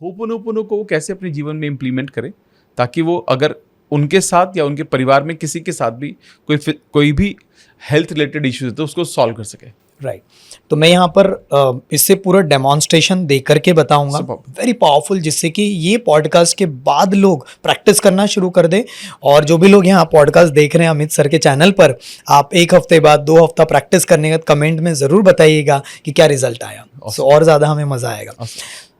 Ho'oponopono को वो कैसे अपने जीवन में इम्प्लीमेंट करें ताकि वो अगर उनके साथ या उनके परिवार में किसी के साथ भी कोई भी हेल्थ रिलेटेड इश्यूज है तो उसको सॉल्व कर सके। राइट तो मैं यहाँ पर इससे पूरा डेमोन्स्ट्रेशन दे करके बताऊंगा, वेरी पावरफुल, जिससे कि ये पॉडकास्ट के बाद लोग प्रैक्टिस करना शुरू कर दे। और जो भी लोग यहाँ पॉडकास्ट देख रहे हैं अमित सर के चैनल पर, आप 1 हफ्ते बाद 2 हफ्ता प्रैक्टिस करने के बाद कमेंट में ज़रूर बताइएगा कि क्या रिजल्ट आया। सो और ज़्यादा हमें मज़ा आएगा।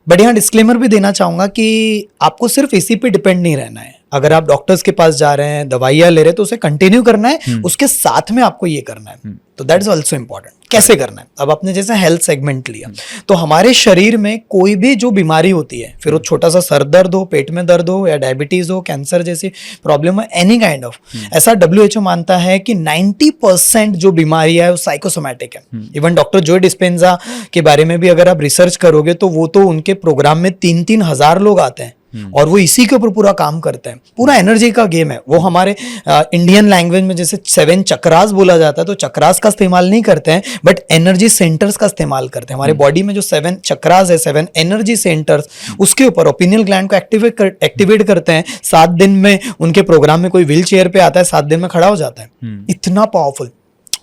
बट यहाँ डिस्क्लेमर भी देना चाहूँगा कि आपको सिर्फ इसी पे डिपेंड नहीं रहना है। अगर आप डॉक्टर्स के पास जा रहे हैं, दवाइयाँ ले रहे हैं, तो उसे कंटिन्यू करना है, उसके साथ में आपको ये करना है। तो दैट इज ऑल्सो इम्पॉर्टेंट। कैसे करना है? अब आपने जैसे हेल्थ सेगमेंट लिया, तो हमारे शरीर में कोई भी जो बीमारी होती है, फिर वो छोटा सा सर दर्द हो, पेट में दर्द हो, या डायबिटीज हो, कैंसर जैसी प्रॉब्लम हो, एनी काइंड ऑफ, ऐसा WHO मानता है कि 90% जो बीमारी है वो साइकोसोमैटिक है। इवन डॉक्टर जो डिस्पेंजा के बारे में भी अगर आप रिसर्च करोगे तो वो तो उनके प्रोग्राम में 3-3 हजार लोग आते हैं और वो इसी के ऊपर पूरा काम करते हैं। पूरा एनर्जी का गेम है वो। हमारे इंडियन लैंग्वेज में जैसे 7 चक्रास बोला जाता है, तो चक्रास का इस्तेमाल नहीं करते हैं, बट एनर्जी सेंटर्स का इस्तेमाल करते हैं। हमारे बॉडी में जो 7 चक्रास है, 7 एनर्जी सेंटर्स, उसके ऊपर ओपिनियल ग्लैंड को एक्टिवेट करते हैं। 7 दिन में उनके प्रोग्राम में कोई व्हील चेयर पे आता है, 7 दिन में खड़ा हो जाता है। इतना पावरफुल।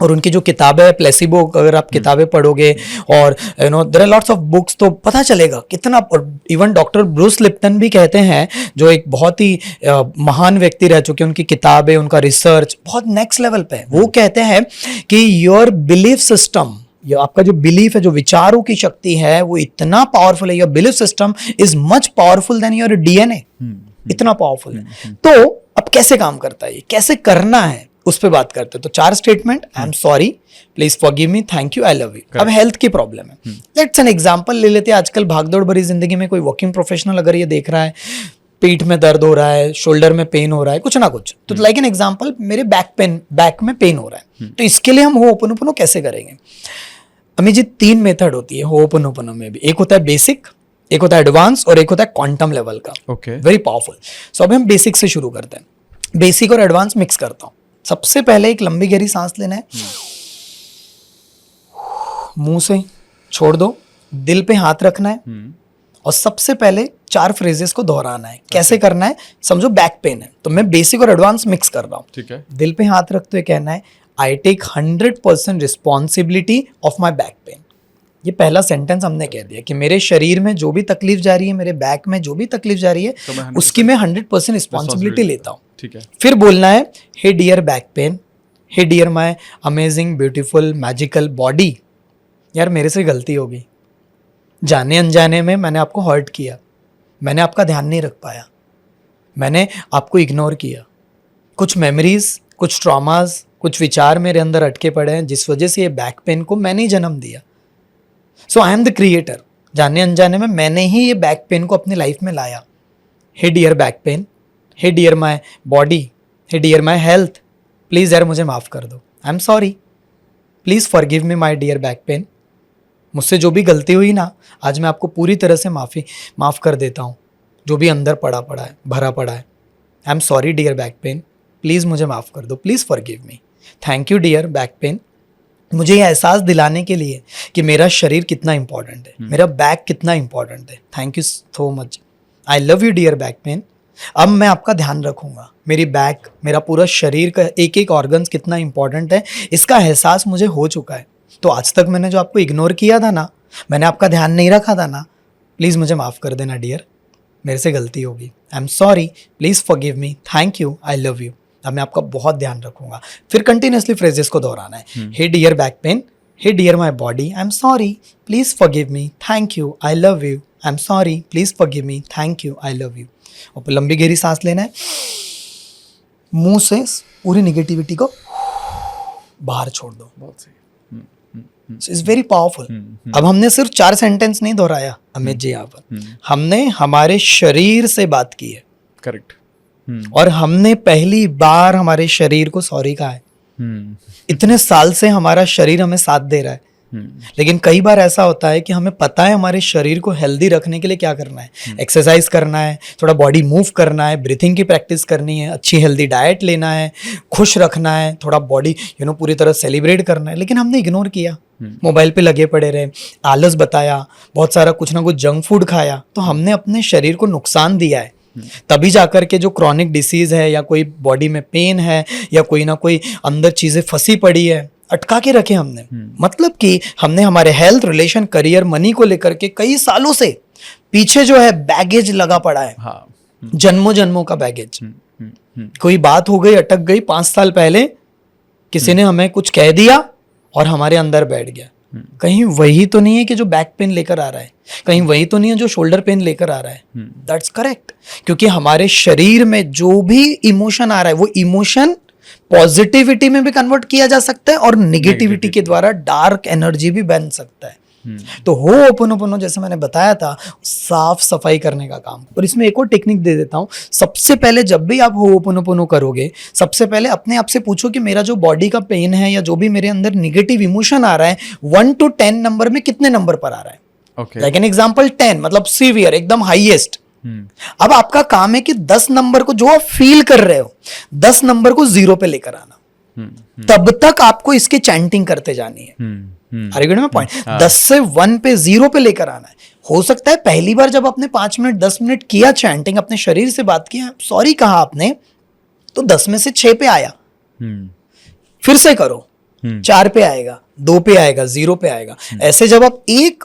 और उनकी जो किताबें है प्लेसिबो, अगर आप किताबें पढ़ोगे और there are lots of books, तो पता चलेगा कितना। इवन डॉक्टर ब्रूस लिप्टन भी कहते हैं, जो एक बहुत ही महान व्यक्ति रह चुके हैं, उनकी किताबें, उनका रिसर्च बहुत नेक्स्ट लेवल पे है। वो कहते हैं कि योर बिलीफ सिस्टम, ये आपका जो बिलीफ है, जो विचारों की शक्ति है, वो इतना पावरफुल है। Your belief system is much powerful than your DNA। इतना पावरफुल है। तो अब कैसे काम करता है, ये कैसे करना है, उस पे बात करते हैं। तो 4 statement: I am sorry, please forgive me, thank you, I love you. अब हेल्थ की प्रॉब्लम है, लेट्स एन एग्जांपल ले लेते हैं। आजकल भागदौड़ भरी जिंदगी में कोई वर्किंग प्रोफेशनल अगर ये देख रहा है, पीठ में दर्द हो रहा है, शोल्डर में पेन हो रहा है, कुछ ना कुछ, तो लाइक एन एग्जांपल, मेरे बैक में पेन हो रहा है, तो इसके लिए हम होपोनोपोनो कैसे करेंगे? अमित जी 3 मेथड होती है होपोनोपोनो में भी। एक होता है बेसिक, एक होता है एडवांस, और एक होता है क्वांटम लेवल का। Very powerful. सो अब हम बेसिक से शुरू करते हैं। बेसिक और एडवांस मिक्स करता हूँ। सबसे पहले एक लंबी गहरी सांस लेना है, मुंह से छोड़ दो, दिल पे हाथ रखना है, और सबसे पहले 4 फ्रेजेस को दोहराना है। कैसे करना है? समझो बैक पेन है, तो मैं बेसिक और एडवांस मिक्स कर रहा हूँ। ठीक है। दिल पे हाथ रखते हुए कहना है, I take 100% responsibility of my back pain. ये पहला सेंटेंस हमने कह दिया कि मेरे शरीर में जो भी तकलीफ जा रही है, मेरे बैक में जो भी तकलीफ जा रही है, तो उसकी मैं 100% रिस्पॉन्सिबिलिटी लेता हूँ। ठीक है। फिर बोलना है, hey dear back pain, hey dear my amazing beautiful magical body. यार मेरे से गलती हो गई, जाने अनजाने में मैंने आपको हर्ट किया, मैंने आपका ध्यान नहीं रख पाया, मैंने आपको इग्नोर किया। कुछ मेमोरीज, कुछ ट्रॉमाज, कुछ विचार मेरे अंदर अटके पड़े हैं, जिस वजह से ये बैक पेन को मैंने ही जन्म दिया। सो आई एम द क्रिएटर। जाने अनजाने में मैंने ही ये बैक पेन को अपनी लाइफ में लाया। Hey dear back pain, hey dear my body, hey dear my health, please यार मुझे माफ़ कर दो। I am sorry, please forgive me my dear back pain. मुझसे जो भी गलती हुई ना, आज मैं आपको पूरी तरह से माफ़ कर देता हूँ। जो भी अंदर भरा पड़ा है। I am sorry dear back pain, please मुझे माफ़ कर दो, please forgive me. Thank you dear back pain, मुझे ये एहसास दिलाने के लिए कि मेरा शरीर कितना इंपॉर्टेंट है, मेरा बैक कितना इंपॉर्टेंट है। Thank you so much. I love you dear back pain. अब मैं आपका ध्यान रखूंगा। मेरी बैक, मेरा पूरा शरीर का एक एक ऑर्गन्स कितना इंपॉर्टेंट है, इसका एहसास मुझे हो चुका है। तो आज तक मैंने जो आपको इग्नोर किया था ना, मैंने आपका ध्यान नहीं रखा था ना, प्लीज़ मुझे माफ़ कर देना डियर, मेरे से गलती होगी। आई am sorry, please forgive me, thank you, I love you. अब मैं आपका बहुत ध्यान रखूंगा। फिर कंटिन्यूसली फ्रेजेस को दोहराना है। Hey dear back pain, hey dear my body, I am sorry, please forgive me, thank you, I love you. I am sorry, please forgive me, thank you, I love you. और लंबी गहरी सांस लेना है, मुंह से पूरी निगेटिविटी को बाहर छोड़ दो। बहुत सही। It's very powerful. अब हमने सिर्फ 4 सेंटेंस नहीं दोहराया अमित जी, यहाँ पर हमने हमारे शरीर से बात की है। करेक्ट। और हमने पहली बार हमारे शरीर को सॉरी कहा है। इतने साल से हमारा शरीर हमें साथ दे रहा है, लेकिन कई बार ऐसा होता है कि हमें पता है हमारे शरीर को हेल्दी रखने के लिए क्या करना है, एक्सरसाइज करना है, थोड़ा बॉडी मूव करना है, ब्रीथिंग की प्रैक्टिस करनी है, अच्छी हेल्दी डाइट लेना है, खुश रखना है, थोड़ा बॉडी पूरी तरह सेलिब्रेट करना है, लेकिन हमने इग्नोर किया, मोबाइल पे लगे पड़े रहे, आलस बताया, बहुत सारा कुछ ना कुछ जंक फूड खाया, तो हमने अपने शरीर को नुकसान दिया है। तभी जाकर के जो क्रॉनिक डिसीज है या कोई बॉडी में पेन है या कोई ना कोई अंदर चीजें फंसी पड़ी है, अटका के रखे हमने। मतलब कि हमने हमारे हेल्थ, रिलेशन, करियर, मनी को लेकर के कई सालों से पीछे जो है बैगेज लगा पड़ा है। हाँ। जन्मों जन्मों का बैगेज। कोई बात हो गई, अटक गई 5 साल पहले, किसी ने हमें कुछ कह दिया और हमारे अंदर बैठ गया। कहीं वही तो नहीं है कि जो बैक पेन लेकर आ रहा है, कहीं वही तो नहीं है जो शोल्डर पेन लेकर आ रहा है। दैट्स करेक्ट, क्योंकि हमारे शरीर में जो भी इमोशन आ रहा है वो इमोशन पॉजिटिविटी में भी कन्वर्ट किया जा सकता है और निगेटिविटी के द्वारा डार्क एनर्जी भी बन सकता है। तो होओपोनोपोनो जैसे मैंने बताया था, साफ सफाई करने का काम। और इसमें एक और टेक्निक दे देता हूं। सबसे पहले जब भी आप होओपोनोपोनो करोगे, सबसे पहले अपने आप से पूछो कि मेरा जो बॉडी का पेन है या जो भी मेरे अंदर निगेटिव इमोशन आ रहा है 1 to 10 नंबर में कितने नंबर पर आ रहा है। लाइक एन एग्जांपल 10 मतलब सीवियर, एकदम हाईएस्ट। अब आपका काम है कि 10 नंबर को जो आप फील कर रहे हो 10 नंबर को 0 पे लेकर आना। तब तक आपको इसकी चैंटिंग करते जानी है। में पॉइंट 10 से 1 पे 0 पे लेकर आना है। हो सकता है पहली बार जब आपने 5 मिनट 10 मिनट किया चैंटिंग, अपने शरीर से बात किया, सॉरी कहा आपने, तो 10 में से 6 पे आया। फिर से करो, 4 पे आएगा, 2 पे आएगा, 0 पे आएगा। ऐसे जब आप एक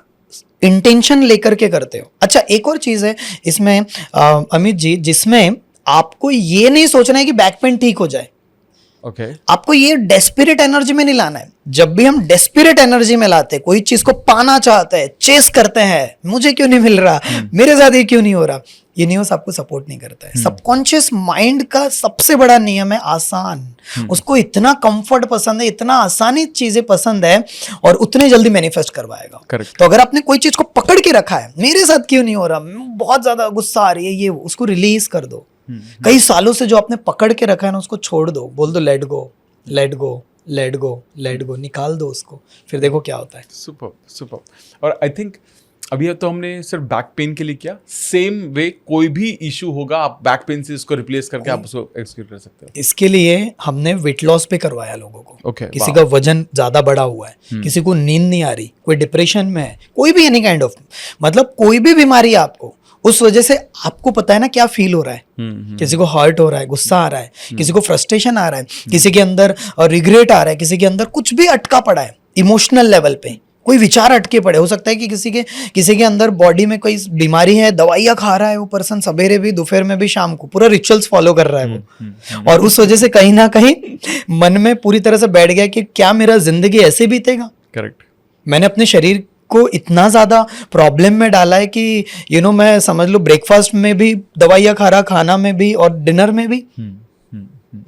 इंटेंशन लेकर के करते हो। अच्छा, एक और चीज है इसमें अमित जी, जिसमें आपको ये नहीं सोचना है कि बैक पेन ठीक हो जाए। आपको ये डेस्परेट एनर्जी में नहीं लाना है। जब भी हम डेस्परेट एनर्जी में लाते हैं, कोई चीज को पाना चाहते हैं, चेस करते हैं, मुझे क्यों नहीं मिल रहा, मेरे साथ ये क्यों नहीं हो रहा, यूनिवर्स आपको सपोर्ट नहीं करता है। सबकॉन्शियस माइंड का सबसे बड़ा नियम है आसान। उसको इतना कंफर्ट पसंद है, इतना आसानी चीजें पसंद है और उतने जल्दी मैनिफेस्ट करवाएगा। तो अगर आपने कोई चीज को पकड़ के रखा है, मेरे साथ क्यों नहीं हो रहा, बहुत ज्यादा गुस्सा आ रही है, ये उसको रिलीज कर दो। कई सालों से जो आपने पकड़ के रखा है ना, उसको छोड़ दो, बोल दो let go, let go, let go, let go, निकाल दो उसको, फिर देखो क्या होता है। Super super. और आई थिंक अभी तो हमने सिर्फ बैक पेन के लिए किया, सेम वे कोई भी इशू होगा आप बैक पेन से इसको रिप्लेस करके आप उसको एक्सक्यूट कर सकते हो। इसके लिए हमने वेट लॉस पे करवाया लोगों को। किसी का वजन ज्यादा बढ़ा हुआ है, किसी को नींद नहीं आ रही, कोई डिप्रेशन में है, कोई भी एनी काइंड ऑफ, मतलब कोई भी बीमारी है आपको, उस वजह से आपको पता है ना क्या फील हो रहा है। किसी को हर्ट हो रहा है, गुस्सा आ रहा है, किसी को फ्रस्ट्रेशन आ रहा है, किसी के अंदर रिग्रेट आ रहा है, किसी के अंदर कुछ भी अटका पड़ा है इमोशनल लेवल पे, कोई विचार अटके पड़े। हो सकता है कि किसी के अंदर बॉडी में कोई बीमारी है, दवाइयाँ खा रहा है वो पर्सन, सवेरे भी, दोपहर में भी, शाम को, पूरा रिचुअल्स फॉलो कर रहा है वो, और उस वजह से कहीं ना कहीं मन में पूरी तरह से बैठ गया कि क्या मेरा जिंदगी ऐसे बीतेगा। करेक्ट। मैंने अपने शरीर को इतना ज्यादा प्रॉब्लम में डाला है कि मैं समझ लो ब्रेकफास्ट में भी दवाइयाँ खा रहा, खाना में भी और डिनर में भी।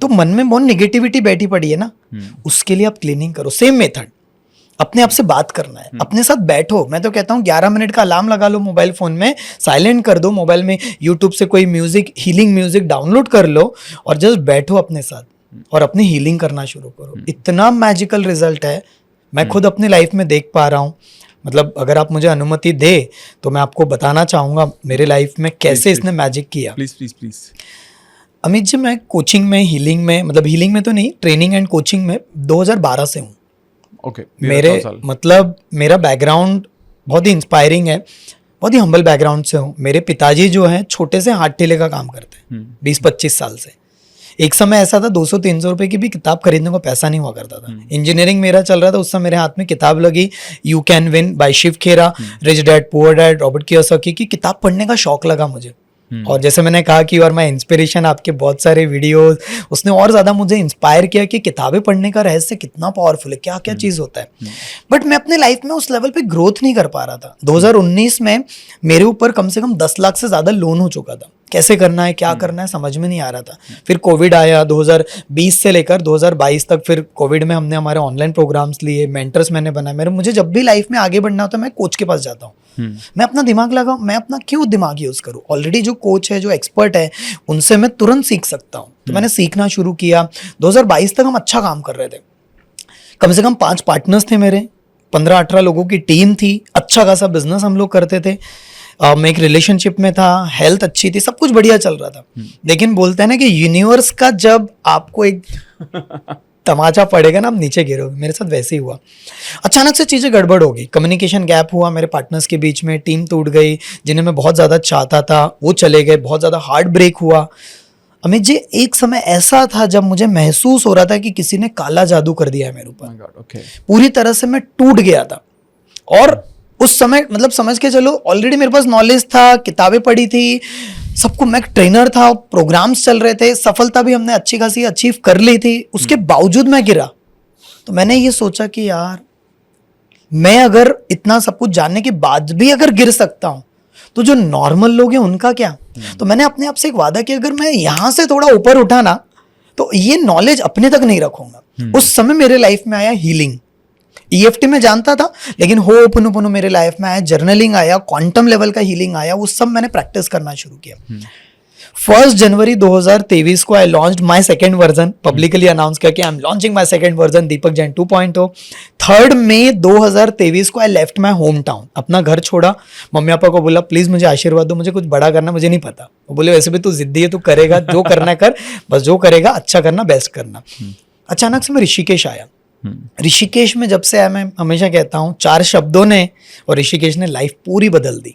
तो मन में बहुत निगेटिविटी बैठी पड़ी है ना, उसके लिए आप क्लीनिंग करो। सेम मेथड, अपने आप से बात करना है, अपने साथ बैठो। मैं तो कहता हूँ 11 मिनट का अलार्म लगा लो मोबाइल फोन में, साइलेंट कर दो, मोबाइल में यूट्यूब से कोई म्यूजिक, हीलिंग म्यूजिक डाउनलोड कर लो और जस्ट बैठो अपने साथ और अपनी हीलिंग करना शुरू करो। इतना मैजिकल रिजल्ट है, मैं खुद अपनी लाइफ में देख पा रहा हूँ। मतलब अगर आप मुझे अनुमति दे तो मैं आपको बताना चाहूँगा मेरे लाइफ में कैसे इसने मैजिक किया। Please please please. Amit ji, मैं कोचिंग में, हीलिंग में, मतलब हीलिंग में तो नहीं, ट्रेनिंग एंड कोचिंग में 2012 से हूँ। मेरा बैकग्राउंड बहुत ही इंस्पायरिंग है, बहुत ही हम्बल बैकग्राउंड से हूँ। मेरे पिताजी जो हैं छोटे से हाथ ठेले का काम करते हैं 20-25 साल से। एक समय ऐसा था 200-300 रुपए की भी किताब खरीदने को पैसा नहीं हुआ करता था। इंजीनियरिंग मेरा चल रहा था, उस समय मेरे हाथ में किताब लगी, you can win by Shiv Khera, rich dad poor dad, Robert Kiyosaki की किताब पढ़ने का शौक लगा मुझे। और जैसे मैंने कहा कि और माय इंस्पिरेशन, आपके बहुत सारे वीडियोस, उसने और ज़्यादा मुझे इंस्पायर किया कि किताबें पढ़ने का रहस्य कितना पावरफुल है, क्या क्या चीज़ होता है। बट मैं अपने लाइफ में उस लेवल पे ग्रोथ नहीं कर पा रहा था। 2019 में मेरे ऊपर कम से कम 10 लाख से ज़्यादा लोन हो चुका था। कैसे करना है, क्या करना है, समझ में नहीं आ रहा था। फिर कोविड आया 2020 से लेकर 2022 तक। फिर कोविड में हमने हमारे ऑनलाइन प्रोग्राम्स लिए, मेंटर्स मैंने बनाए। मुझे जब भी लाइफ में आगे बढ़ना होता है मैं कोच के पास जाता हूँ। मैं अपना दिमाग लगाऊं, मैं अपना क्यों दिमाग यूज करूं, ऑलरेडी जो कोच है, जो एक्सपर्ट है, उनसे मैं तुरंत सीख सकता हूं। तो मैंने सीखना शुरू किया। 2022 तक हम अच्छा काम कर रहे थे। कम से कम 5 पार्टनर्स थे मेरे, 15-18 लोगों की टीम थी, अच्छा खासा बिजनेस हम लोग करते थे। मैं एक रिलेशनशिप में था, हेल्थ अच्छी थी, सब कुछ बढ़िया चल रहा था। लेकिन बोलते हैं ना कि यूनिवर्स का जब आपको एक तमाचा पड़ेगा ना, आप नीचे गिरोगे। मेरे साथ वैसे ही हुआ। अचानक से चीज़ें गड़बड़ हो गई, कम्युनिकेशन गैप हुआ मेरे पार्टनर्स के बीच में, टीम टूट गई, जिन्हें मैं बहुत ज़्यादा चाहता था वो चले गए, बहुत ज़्यादा हार्ट ब्रेक हुआ। अमित जी, एक समय ऐसा था जब मुझे महसूस हो रहा था कि किसी ने काला जादू कर दिया है मेरे ऊपर। पूरी तरह से मैं टूट गया था। और उस समय मतलब समझ के चलो, ऑलरेडी मेरे पास नॉलेज था, किताबें पढ़ी थी, सबको, मैं ट्रेनर था, प्रोग्राम्स चल रहे थे, सफलता भी हमने अच्छी खासी अचीव कर ली थी, उसके बावजूद मैं गिरा। तो मैंने ये सोचा कि यार, मैं अगर इतना सब कुछ जानने के बाद भी अगर गिर सकता हूं, तो जो नॉर्मल लोग हैं उनका क्या। तो मैंने अपने आप से एक वादा किया, अगर मैं यहां से थोड़ा ऊपर उठा ना, तो ये नॉलेज अपने तक नहीं रखूंगा। उस समय मेरे लाइफ में आया हीलिंग। EFT में जानता था, लेकिन होपोनोपोनो मेरे लाइफ में आया, जर्नलिंग आया, क्वांटम लेवल का हीलिंग आया, वो सब मैंने प्रैक्टिस करना शुरू किया। 1 जनवरी 2023 को I launched my second version, publicly announce किया कि I am launching my second version, Deepak Jain 2.0। 3 मई 2023 को I left my home town, अपना घर छोड़ा, मम्मी पापा को बोला प्लीज मुझे आशीर्वाद दो, मुझे कुछ बड़ा करना, मुझे नहीं पता। वो बोले वैसे भी तू जिद्दी है, तू करेगा, जो करना कर, बस जो करेगा अच्छा करना, बेस्ट करना। अचानक से मैं ऋषिकेश आया। ऋषिकेश में जब से आया, मैं हमेशा कहता हूँ 4 शब्दों ने और ऋषिकेश ने लाइफ पूरी बदल दी।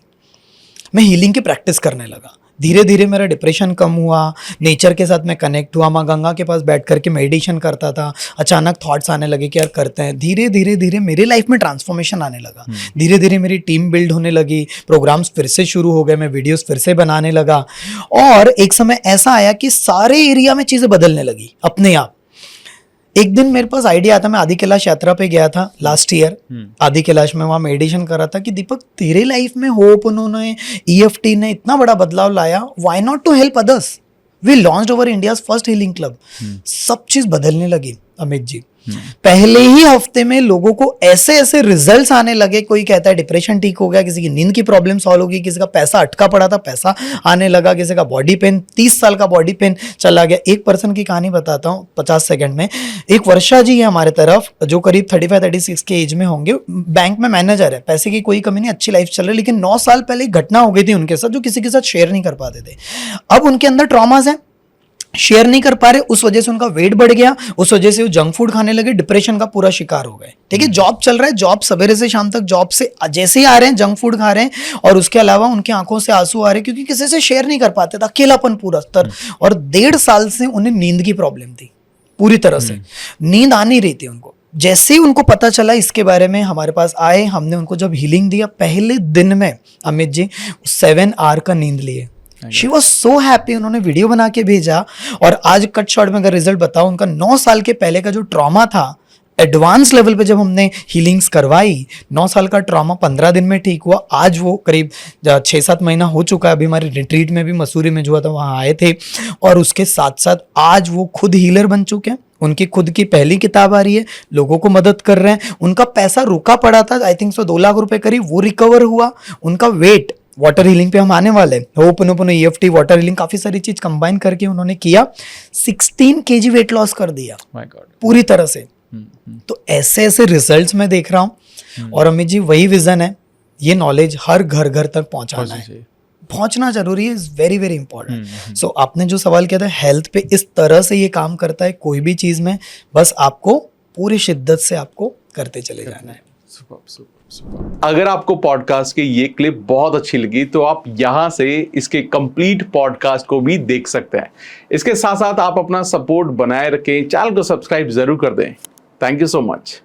मैं हीलिंग की प्रैक्टिस करने लगा, धीरे धीरे मेरा डिप्रेशन कम हुआ, नेचर के साथ मैं कनेक्ट हुआ, माँ गंगा के पास बैठ करके मेडिटेशन करता था। अचानक थॉट्स आने लगे कि यार करते हैं, धीरे धीरे धीरे मेरे लाइफ में ट्रांसफॉर्मेशन आने लगा। धीरे धीरे मेरी टीम बिल्ड होने लगी, प्रोग्राम्स फिर से शुरू हो गए, मैं वीडियोस फिर से बनाने लगा। और एक समय ऐसा आया कि सारे एरिया में चीज़ें बदलने लगी अपने आप। एक दिन मेरे पास आइडिया आता, मैं आदि कैलाश यात्रा पे गया था लास्ट ईयर, आदि कैलाश में, वहाँ मेडिटेशन कर रहा था कि दीपक तेरे लाइफ में होप उन्होंने EFT ने इतना बड़ा बदलाव लाया, why not to help others. We launched over India's first healing club. सब चीज बदलने लगी अमित जी। पहले ही हफ्ते में लोगों को ऐसे ऐसे रिजल्ट्स आने लगे, कोई कहता है डिप्रेशन ठीक हो गया, किसी की नींद की प्रॉब्लम सॉल्व होगी, किसी का पैसा अटका पड़ा था पैसा आने लगा, किसी का बॉडी पेन, 30 साल का बॉडी पेन चला गया। एक पर्सन की कहानी बताता हूँ 50 सेकंड में। एक वर्षा जी है हमारे तरफ, जो करीब 35-36 के एज में होंगे, बैंक में मैनेजर है, पैसे की कोई कमी नहीं, अच्छी लाइफ चल रही है। लेकिन 9 साल पहले एक घटना हो गई थी उनके साथ, जो किसी के साथ शेयर नहीं कर पाते थे। अब उनके अंदर ट्रॉमास है, शेयर नहीं कर पा रहे, उस वजह से उनका वेट बढ़ गया, उस वजह से वो जंक फूड खाने लगे, डिप्रेशन का पूरा शिकार हो गए। ठीक है, जॉब चल रहा है, जॉब सवेरे से शाम तक, जॉब से जैसे ही आ रहे हैं जंक फूड खा रहे हैं, और उसके अलावा उनकी आंखों से आंसू आ रहे हैं, क्योंकि किसी से शेयर नहीं कर पाते थे, अकेलापन पूरा स्तर। और 1.5 साल से उन्हें नींद की प्रॉब्लम थी, पूरी तरह से नींद आ नहीं रही थी उनको। जैसे ही उनको पता चला इसके बारे में, हमारे पास आए, हमने उनको जब हीलिंग दिया, पहले दिन में अमित जी 7 आवर का नींद लिए। शी वॉज सो हैप्पी, उन्होंने वीडियो बना के भेजा। और आज कट शॉर्ट में अगर रिजल्ट बताऊं, उनका 9 साल के पहले का जो ट्रॉमा था, एडवांस लेवल पे जब हमने हीलिंग्स करवाई, 9 साल का ट्रॉमा 15 दिन में ठीक हुआ। आज वो करीब 6-7 महीना हो चुका है, अभी हमारे रिट्रीट में भी मसूरी में जो हुआ था वहाँ आए थे। और उसके साथ साथ आज वो खुद हीलर बन चुके हैं, उनकी खुद की पहली किताब आ रही है, लोगों को मदद कर रहे हैं। उनका पैसा रुका पड़ा था, आई थिंक 2 लाख रुपए करीब, वो रिकवर हुआ। उनका वेट, वाटर हीलिंग पे हम आने वाले, होपोनोपोनो, EFT, वाटर हीलिंग, काफी सारी चीज कंबाइन करके उन्होंने किया, 16 kg वेट लॉस कर दिया पूरी तरह से। तो ऐसे ऐसे रिजल्ट्स मैं देख रहा हूँ। और अमित जी वही विजन है, ये नॉलेज हर घर घर तक पहुंचाना है, पहुंचना जरूरी है, इज वेरी वेरी इंपॉर्टेंट। सो आपने जो सवाल किया था, हेल्थ पे इस तरह से ये काम करता है, कोई भी चीज में बस आपको पूरी शिद्दत से आपको करते चले जाना है। अगर आपको पॉडकास्ट की ये क्लिप बहुत अच्छी लगी तो आप यहाँ से इसके कंप्लीट पॉडकास्ट को भी देख सकते हैं। इसके साथ साथ आप अपना सपोर्ट बनाए रखें, चैनल को सब्सक्राइब जरूर कर दें। Thank you so much.